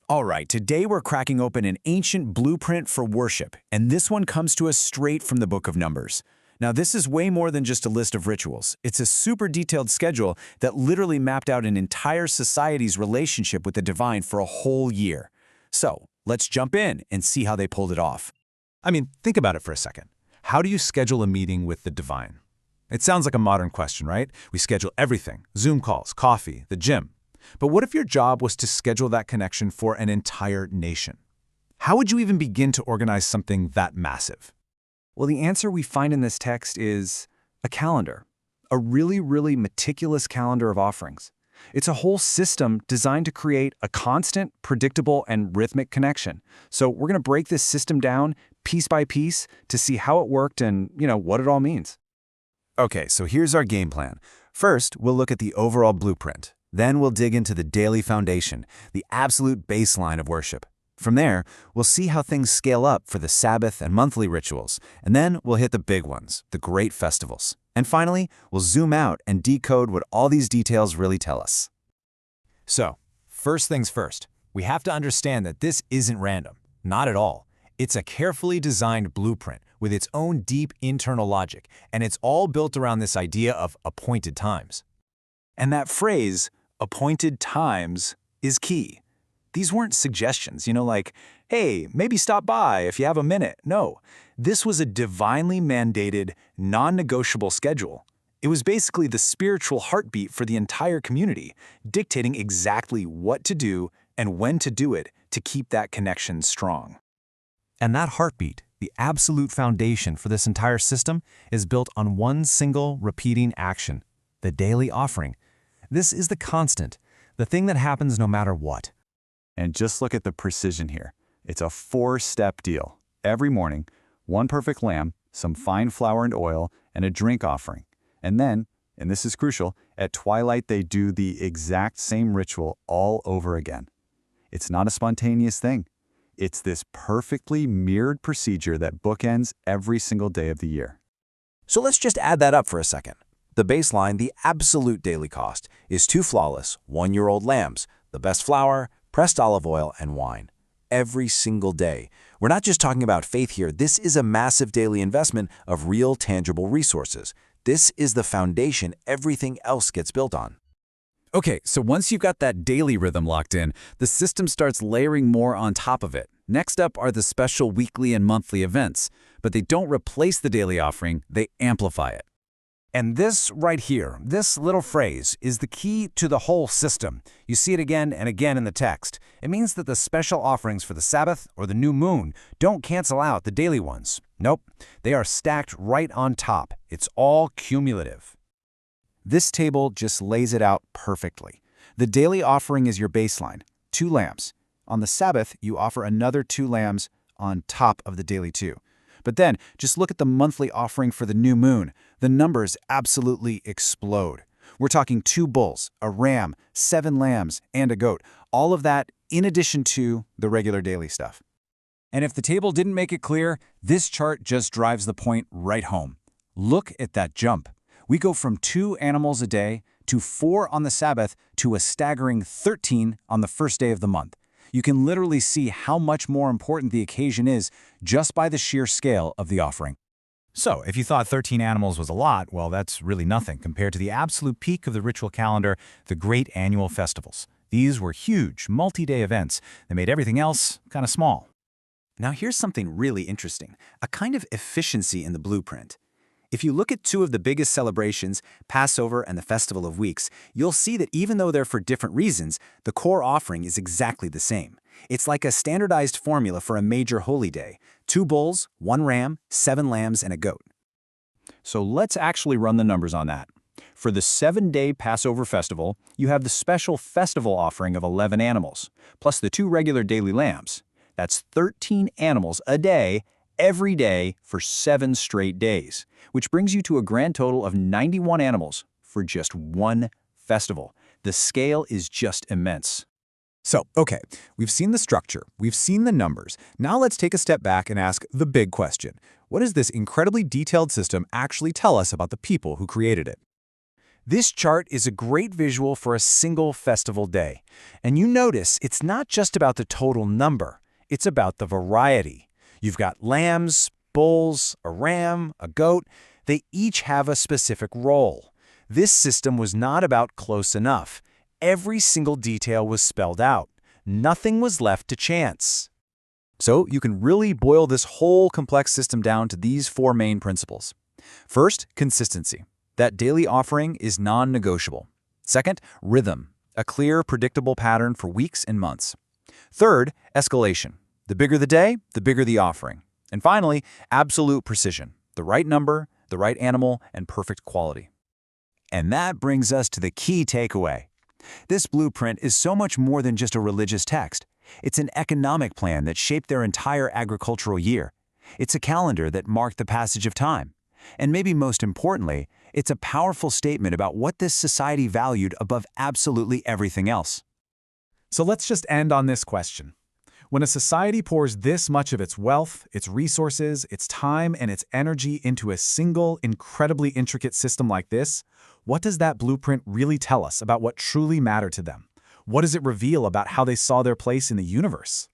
All right, today we're cracking open an ancient blueprint for worship, and this one comes to us straight from the Book of Numbers. Now, this is way more than just a list of rituals. It's a super detailed schedule that literally mapped out an entire society's relationship with the divine for a whole year. So, let's jump in and see how they pulled it off. I mean, think about it for a second. How do you schedule a meeting with the divine? It sounds like a modern question, right? We schedule everything: Zoom calls, coffee, the gym. But what if your job was to schedule that connection for an entire nation? How would you even begin to organize something that massive? Well, the answer we find in this text is a calendar, a really meticulous calendar of offerings. It's a whole system designed to create a constant, predictable, and rhythmic connection. So we're going to break this system down piece by piece to see how it worked and, what it all means. Okay, so here's our game plan. First, we'll look at the overall blueprint. Then we'll dig into the daily foundation, the absolute baseline of worship. From there, we'll see how things scale up for the Sabbath and monthly rituals, and then we'll hit the big ones, the great festivals. And finally, we'll zoom out and decode what all these details really tell us. So, first things first, we have to understand that this isn't random. Not at all. It's a carefully designed blueprint with its own deep internal logic, and it's all built around this idea of appointed times. And that phrase, appointed times, is key. These weren't suggestions, like, hey, maybe stop by if you have a minute. No, this was a divinely mandated, non-negotiable schedule. It was basically the spiritual heartbeat for the entire community, dictating exactly what to do and when to do it to keep that connection strong. And that heartbeat, the absolute foundation for this entire system, is built on one single repeating action: the daily offering. This is the constant, the thing that happens no matter what. And just look at the precision here. It's a 4-step deal. Every morning, one perfect lamb, some fine flour and oil, and a drink offering. And then, and this is crucial, at twilight they do the exact same ritual all over again. It's not a spontaneous thing. It's this perfectly mirrored procedure that bookends every single day of the year. So let's just add that up for a second. The baseline, the absolute daily cost, is 2 flawless, 1-year-old lambs, the best flour, pressed olive oil, and wine. Every single day. We're not just talking about faith here. This is a massive daily investment of real, tangible resources. This is the foundation everything else gets built on. Okay, so once you've got that daily rhythm locked in, the system starts layering more on top of it. Next up are the special weekly and monthly events, but they don't replace the daily offering, they amplify it. And this right here, this little phrase, is the key to the whole system. You see it again and again in the text. It means that the special offerings for the Sabbath or the new moon don't cancel out the daily ones. Nope, they are stacked right on top. It's all cumulative. This table just lays it out perfectly. The daily offering is your baseline, 2 lambs. On the Sabbath, you offer another 2 lambs on top of the daily 2. But then, just look at the monthly offering for the new moon. The numbers absolutely explode. We're talking 2 bulls, a ram, 7 lambs, and a goat. All of that in addition to the regular daily stuff. And if the table didn't make it clear, this chart just drives the point right home. Look at that jump. We go from 2 animals a day to 4 on the Sabbath to a staggering 13 on the first day of the month. You can literally see how much more important the occasion is just by the sheer scale of the offering. So, if you thought 13 animals was a lot, well, that's really nothing compared to the absolute peak of the ritual calendar, the great annual festivals. These were huge, multi-day events that made everything else kind of small. Now here's something really interesting, a kind of efficiency in the blueprint. If you look at 2 of the biggest celebrations, Passover and the Festival of Weeks, you'll see that even though they're for different reasons, the core offering is exactly the same. It's like a standardized formula for a major holy day: 2 bulls, 1 ram, 7 lambs, and a goat. So let's actually run the numbers on that. For the 7-day Passover festival, you have the special festival offering of 11 animals, plus the 2 regular daily lambs. That's 13 animals a day, every day for 7 straight days, which brings you to a grand total of 91 animals for just 1 festival. The scale is just immense. So, okay, we've seen the structure, we've seen the numbers. Now let's take a step back and ask the big question. What does this incredibly detailed system actually tell us about the people who created it? This chart is a great visual for a single festival day. And you notice it's not just about the total number, it's about the variety. You've got lambs, bulls, a ram, a goat. They each have a specific role. This system was not about close enough. Every single detail was spelled out. Nothing was left to chance. So you can really boil this whole complex system down to these four main principles. First, consistency. That daily offering is non-negotiable. Second, rhythm. A clear, predictable pattern for weeks and months. Third, escalation. The bigger the day, the bigger the offering. And finally, absolute precision. The right number, the right animal, and perfect quality. And that brings us to the key takeaway. This blueprint is so much more than just a religious text. It's an economic plan that shaped their entire agricultural year. It's a calendar that marked the passage of time. And maybe most importantly, it's a powerful statement about what this society valued above absolutely everything else. So let's just end on this question. When a society pours this much of its wealth, its resources, its time, and its energy into a single, incredibly intricate system like this, what does that blueprint really tell us about what truly mattered to them? What does it reveal about how they saw their place in the universe?